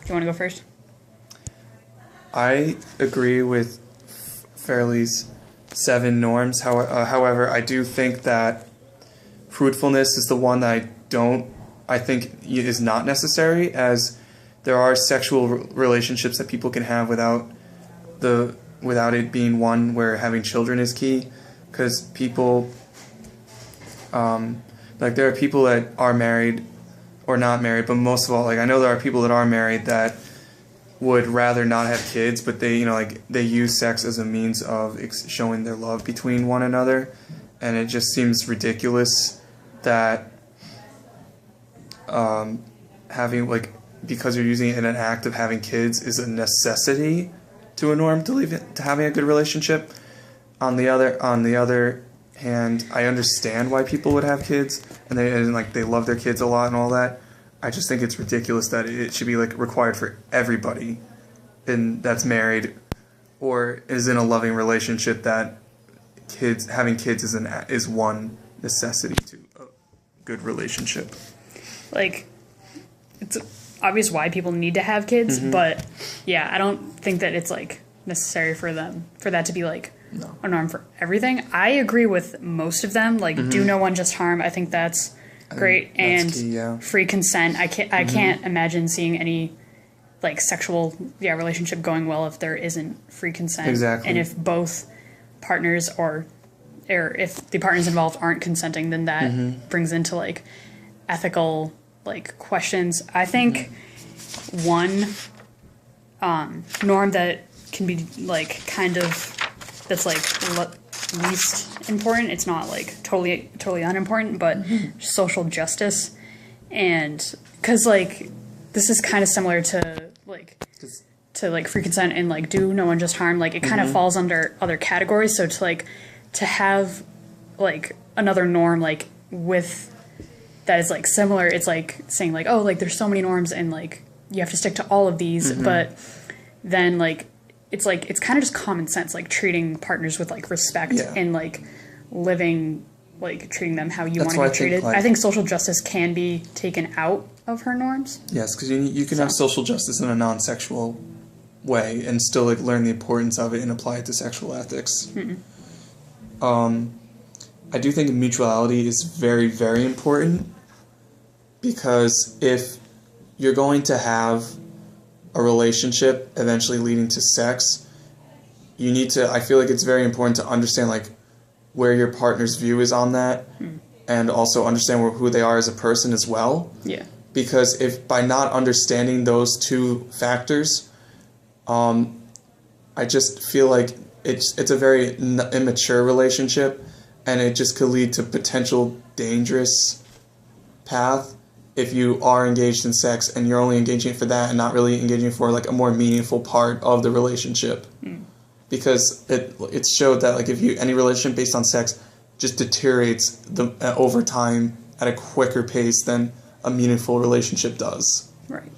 you want to go first? I agree with Fairley's 7 norms. However, I do think that fruitfulness is the one that I think is not necessary, as there are sexual relationships that people can have without it being one where having children is key, because people, there are people that are married or not married, but most of all, I know there are people that are married that would rather not have kids, but they use sex as a means of showing their love between one another, and it just seems ridiculous that because you're using it in an act of having kids is a necessity to a norm to having a good relationship. On the other hand, I understand why people would have kids, and they love their kids a lot and all that. I just think it's ridiculous that it should be required for everybody that's married or is in a loving relationship, that having kids is one necessity to a good relationship. It's obvious why people need to have kids, but yeah, I don't think that it's necessary for that to be a norm for everything. I agree with most of them. Do no one just harm. I think that's great. And key, yeah. Free consent. I can't imagine seeing any sexual relationship going well if there isn't free consent. Exactly. And if both partners or if the partners involved aren't consenting, then that brings into ethical questions. I think one norm that can be that's least important. It's not totally unimportant, but social justice, and because this is kind of similar to free consent and do no one just harm. It kind of falls under other categories. So to have another norm with that is similar. It's saying there's so many norms and you have to stick to all of these, but then it's kind of just common sense, treating partners with respect and living treating them how you want to be treated. I think social justice can be taken out of her norms. Yes, because you can have social justice in a non-sexual way and still learn the importance of it and apply it to sexual ethics. I do think mutuality is very, very important, because if you're going to have a relationship eventually leading to sex, I feel it's very important to understand where your partner's view is on that, and also understand who they are as a person as well. Yeah. Because if by not understanding those two factors, I just feel it's a very immature relationship, and it just could lead to potential dangerous path if you are engaged in sex and you're only engaging for that and not really engaging for a more meaningful part of the relationship. Because it's showed that if any relationship based on sex just deteriorates over time at a quicker pace than a meaningful relationship does. Right.